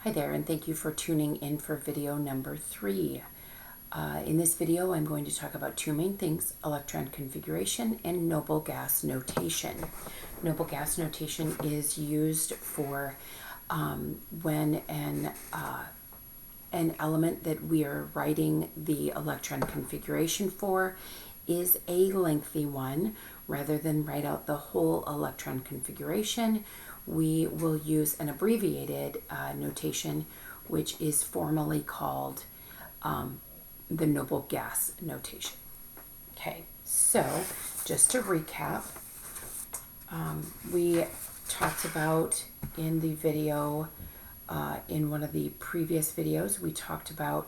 Hi there, and thank you for tuning in for video number 3. In this video, I'm going to talk about two main things: electron configuration and noble gas notation. Noble gas notation is used for when an element that we are writing the electron configuration for is a lengthy one. Rather than write out the whole electron configuration, we will use an abbreviated notation, which is formally called the noble gas notation. Okay, so just to recap, we talked about in the video, in one of the previous videos, we talked about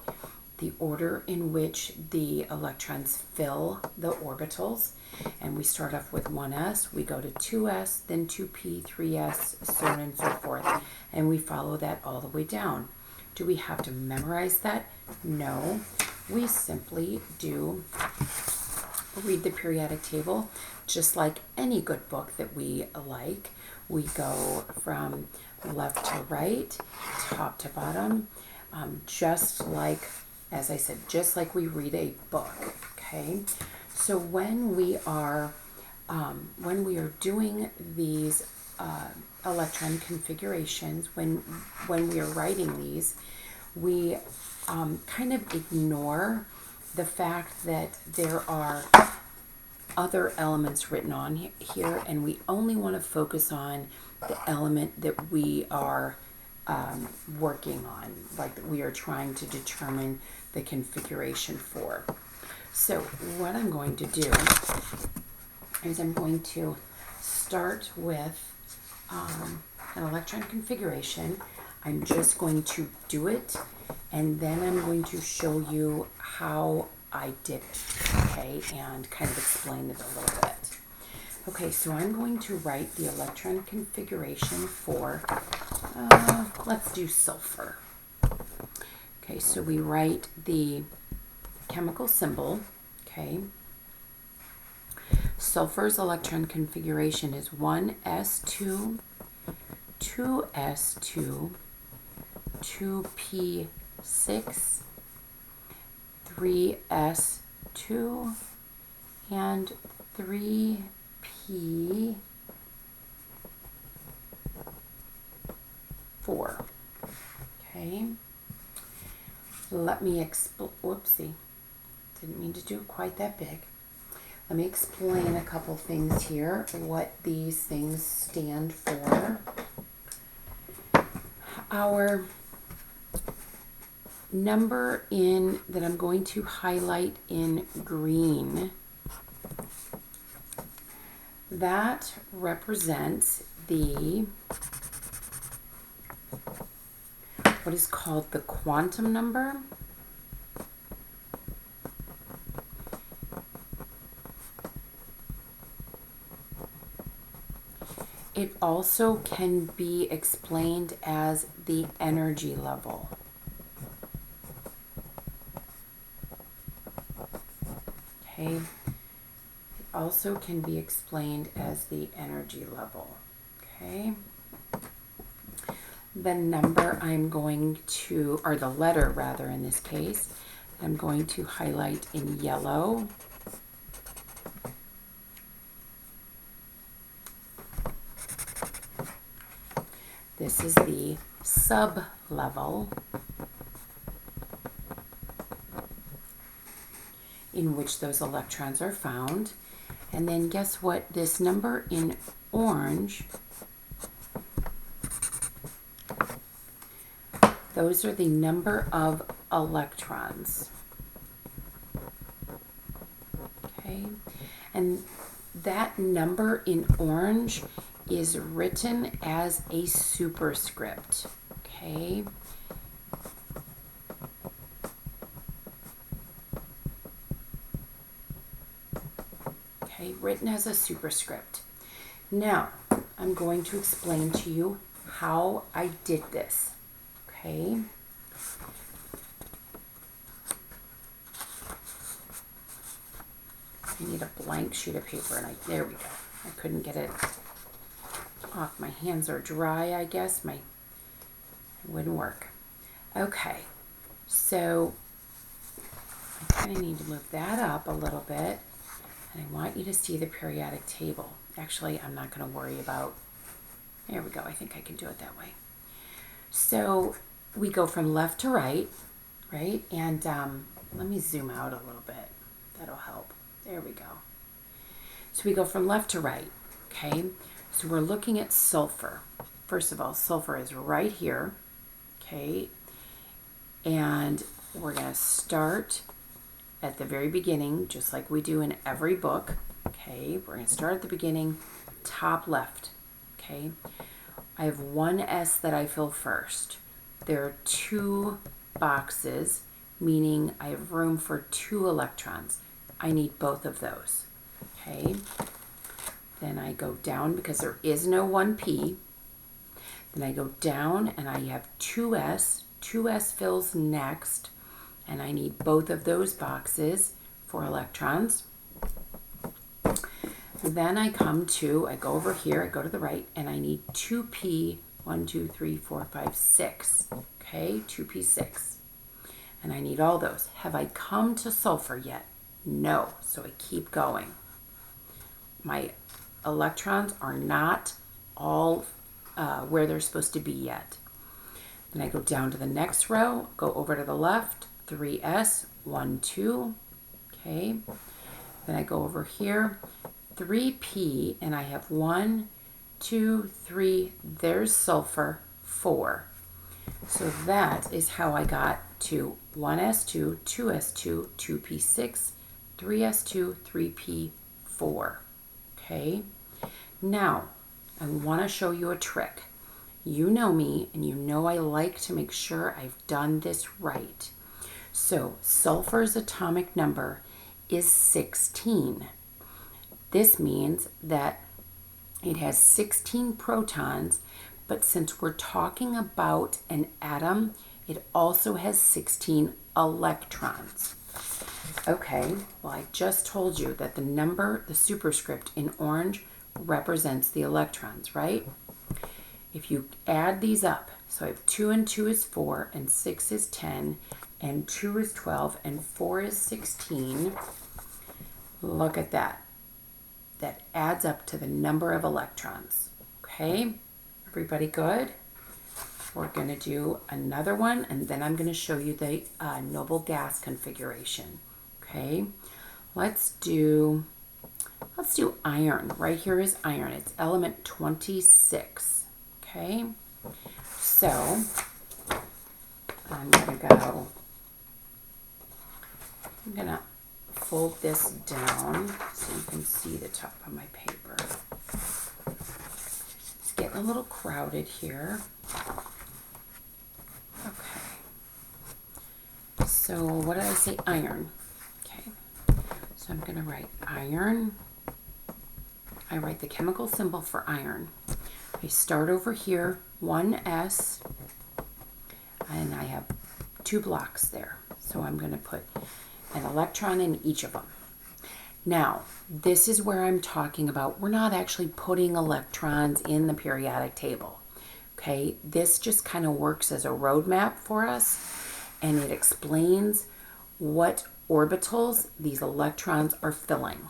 the order in which the electrons fill the orbitals. And we start off with 1s, we go to 2s, then 2p, 3s, so on and so forth. And we follow that all the way down. Do we have to memorize that? No. We simply do read the periodic table, just like any good book that we like. We go from left to right, top to bottom, just like, as I said, just like we read a book, okay? So when we are doing these electron configurations, when we are writing these, we kind of ignore the fact that there are other elements written on here, and we only want to focus on the element that we are working on, like that we are trying to determine the configuration for. So what I'm going to do is I'm going to start with an electron configuration. I'm just going to do it, and then I'm going to show you how I did it, okay, and kind of explain it a little bit. Okay, so I'm going to write the electron configuration for, let's do sulfur. Okay, so we write the chemical symbol, okay. Sulfur's electron configuration is 1s2, 2s2, 2p6, 3s2, and 3p4. Okay. Let me whoopsie. Didn't mean to do it quite that big. Let me explain a couple things here, what these things stand for. Our number that I'm going to highlight in green, that represents what is called the quantum number. It also can be explained as the energy level. Okay. It also can be explained as the energy level. Okay. The number I'm going to, or the letter rather in this case, I'm going to highlight in yellow. This is the sub-level in which those electrons are found. And then guess what? This number in orange, those are the number of electrons. Okay, and that number in orange is written as a superscript. Okay. Okay, written as a superscript. Now, I'm going to explain to you how I did this. Okay. I need a blank sheet of paper, and there we go. I couldn't get it off. My hands are dry, I guess. My It wouldn't work. Okay, so I kind of need to move that up a little bit. And I want you to see the periodic table. Actually, I'm not going to worry about, there we go. I think I can do it that way. So we go from left to right? And let me zoom out a little bit. That'll help. There we go. So we go from left to right, okay? So we're looking at sulfur. First of all, sulfur is right here, okay? And we're going to start at the very beginning, just like we do in every book, okay? We're going to start at the beginning, top left, okay? I have one S that I fill first. There are 2 boxes, meaning I have room for 2 electrons. I need both of those, okay? Then I go down because there is no 1p. Then I go down and I have 2s. 2s fills next, and I need both of those boxes for electrons. Then I go over here, I go to the right, and I need 2p, 1, 2, 3, 4, 5, 6. Okay, 2p6. And I need all those. Have I come to sulfur yet? No, so I keep going. My electrons are not all where they're supposed to be yet. Then I go down to the next row, go over to the left, 3s, 1, 2, okay. Then I go over here, 3p, and I have 1, 2, 3, there's sulfur, 4. So that is how I got to 1s2, 2s2, 2p6, 3s2, 3p4, okay. Now, I want to show you a trick. You know me, and you know I like to make sure I've done this right. So sulfur's atomic number is 16. This means that it has 16 protons, but since we're talking about an atom, it also has 16 electrons. Okay, well, I just told you that the number, the superscript in orange, represents the electrons, right? If you add these up, so I have 2 and 2 is 4, and 6 is 10, and 2 is 12, and 4 is 16. Look at that. That adds up to the number of electrons. Okay? Everybody good? We're going to do another one, and then I'm going to show you the noble gas configuration. Okay? Let's do iron. Right here is iron. It's element 26. Okay, so I'm going to fold this down so you can see the top of my paper. It's getting a little crowded here. Okay, so what did I say? Iron. Okay, so I'm going to write iron. I write the chemical symbol for iron. I start over here, 1s, and I have 2 blocks there. So I'm going to put an electron in each of them. Now, this is where I'm talking about, we're not actually putting electrons in the periodic table. Okay, this just kind of works as a roadmap for us, and it explains what orbitals these electrons are filling.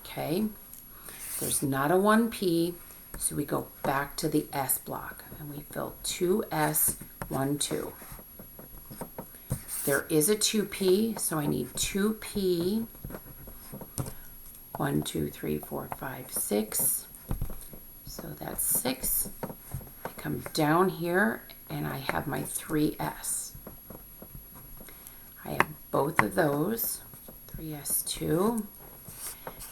Okay, there's not a 1p. So we go back to the S block and we fill 2s, 1, 2. There is a 2p, so I need 2p, 1, 2, 3, 4, 5, 6. So that's 6. I come down here and I have my 3s. I have both of those, 3s2.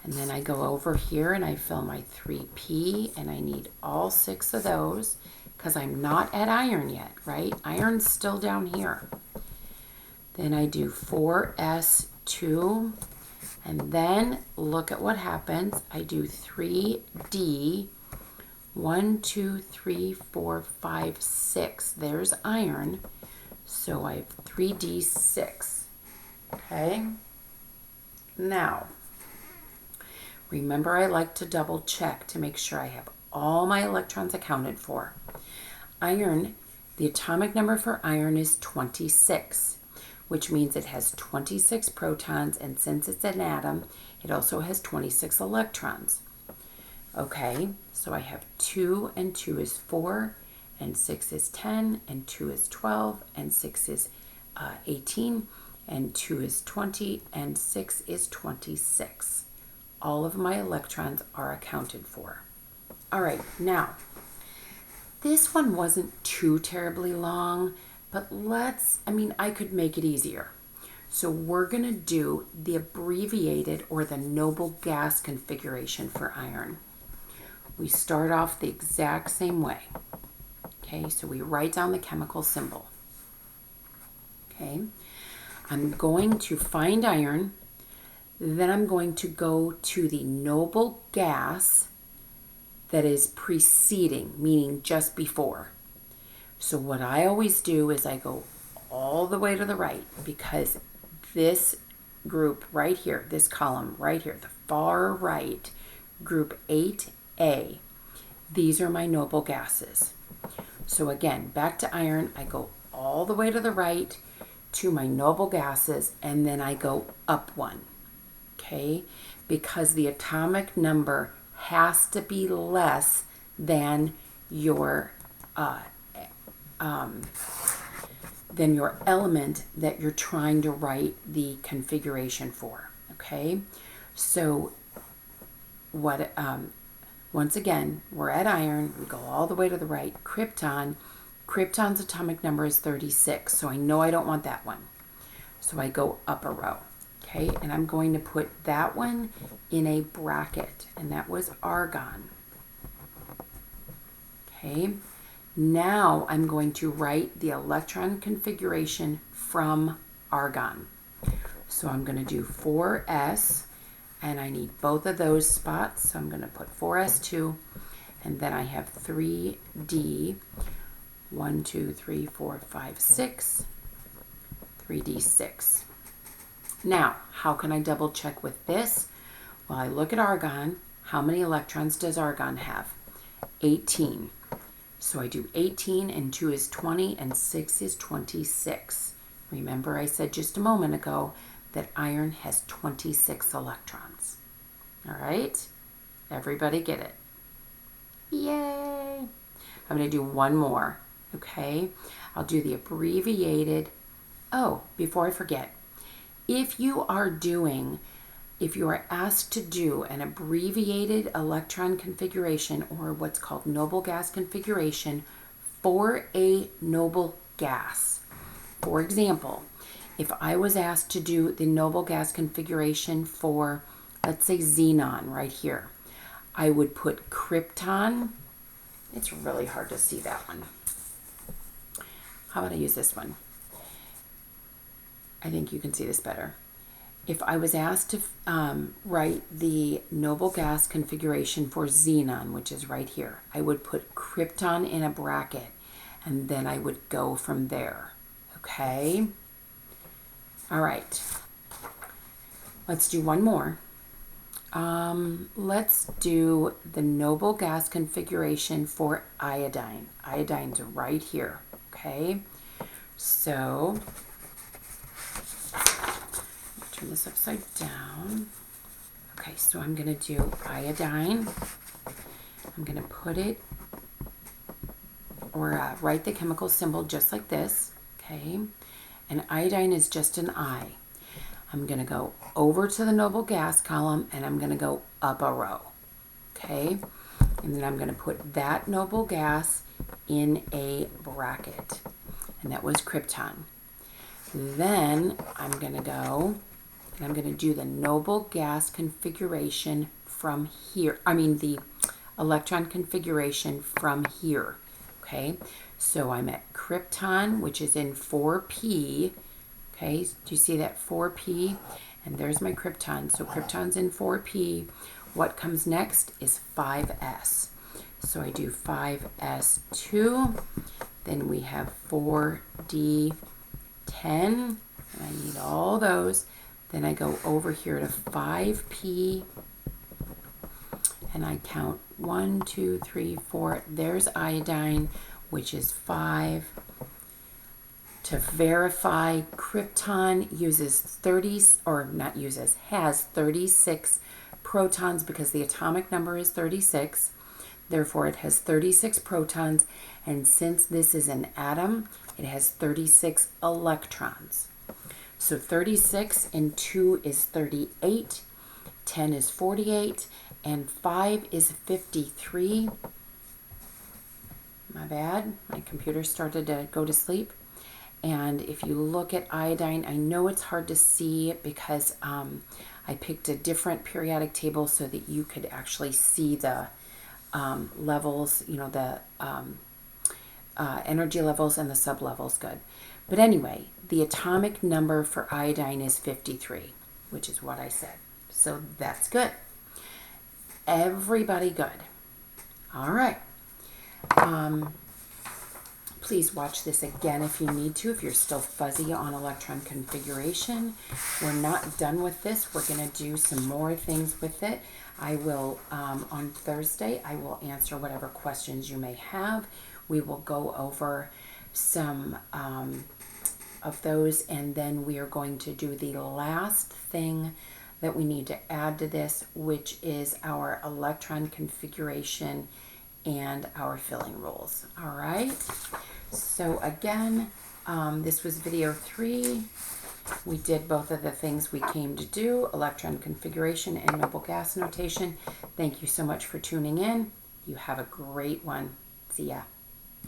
And then I go over here and I fill my 3p, and I need all 6 of those because I'm not at iron yet, right? Iron's still down here. Then I do 4s2, and then look at what happens. I do 3d, 1, 2, 3, 4, 5, 6. There's iron, so I have 3d6, okay? Now, remember, I like to double check to make sure I have all my electrons accounted for. Iron The atomic number for iron is 26, which means it has 26 protons, and since it's an atom, it also has 26 electrons. Okay, so I have 2 and 2 is 4, and 6 is 10, and 2 is 12, and 6 is 18, and 2 is 20, and 6 is 26. All of my electrons are accounted for. All right, now, this one wasn't too terribly long, but I could make it easier. So we're going to do the abbreviated or the noble gas configuration for iron. We start off the exact same way. Okay, so we write down the chemical symbol. Okay, I'm going to find iron, then I'm going to go to the noble gas that is preceding, meaning just before. So what I always do is I go all the way to the right, because this group right here, this column right here, the far right, group 8A, these are my noble gases. So again, back to iron, I go all the way to the right to my noble gases, and then I go up one, okay? Because the atomic number has to be less than your element that you're trying to write the configuration for, okay? So what once again, we're at iron, we go all the way to the right. Krypton's atomic number is 36, so I know I don't want that one. So I go up a row, okay? And I'm going to put that one in a bracket, and that was argon. Okay, now I'm going to write the electron configuration from argon. So I'm going to do 4s, and I need both of those spots, so I'm going to put 4s2, and then I have 3d, 1, 2, 3, 4, 5, 6, 3d6. Now, how can I double check with this? Well, I look at argon. How many electrons does argon have? 18. So I do 18, and 2 is 20, and 6 is 26. Remember I said just a moment ago that iron has 26 electrons. All right? Everybody get it? Yay! I'm going to do one more, okay? I'll do the abbreviated. Oh, before I forget, if you are asked to do an abbreviated electron configuration, or what's called noble gas configuration, for a noble gas. For example, if I was asked to do the noble gas configuration for, let's say, xenon right here, I would put krypton. It's really hard to see that one. How about I use this one? I think you can see this better. If I was asked to write the noble gas configuration for xenon, which is right here, I would put krypton in a bracket, and then I would go from there. Okay? All right. Let's do one more. Let's do the noble gas configuration for iodine. Iodine's right here. Okay? So turn this upside down. Okay, so I'm going to do iodine. I'm going to put it, or write the chemical symbol just like this, okay? And iodine is just an I. I'm going to go over to the noble gas column, and I'm going to go up a row, okay? And then I'm going to put that noble gas in a bracket, and that was krypton. Then I'm going to go, and I'm going to do the noble gas configuration from here. The electron configuration from here. Okay, so I'm at krypton, which is in 4p. Okay, do you see that 4p? And there's my krypton. So krypton's in 4p. What comes next is 5s. So I do 5s2. Then we have 4d10. And I need all those. Then I go over here to 5p, and I count 1, 2, 3, 4. There's iodine. which is 5. To verify, krypton has 36 protons because the atomic number is 36. Therefore, it has 36 protons, and since this is an atom, it has 36 electrons. So 36 and 2 is 38, 10 is 48, and 5 is 53. My bad, my computer started to go to sleep. And if you look at iodine, I know it's hard to see because I picked a different periodic table so that you could actually see the levels, you know, the energy levels and the sublevels good. But anyway, the atomic number for iodine is 53, which is what I said. So that's good. Everybody good. All right. Please watch this again if you need to, if you're still fuzzy on electron configuration. We're not done with this. We're going to do some more things with it. I will, on Thursday, I will answer whatever questions you may have. We will go over some of those, and then we are going to do the last thing that we need to add to this, which is our electron configuration and our filling rules. All right. So again, this was video 3. We did both of the things we came to do, electron configuration and noble gas notation. Thank you so much for tuning in. You have a great one. See ya.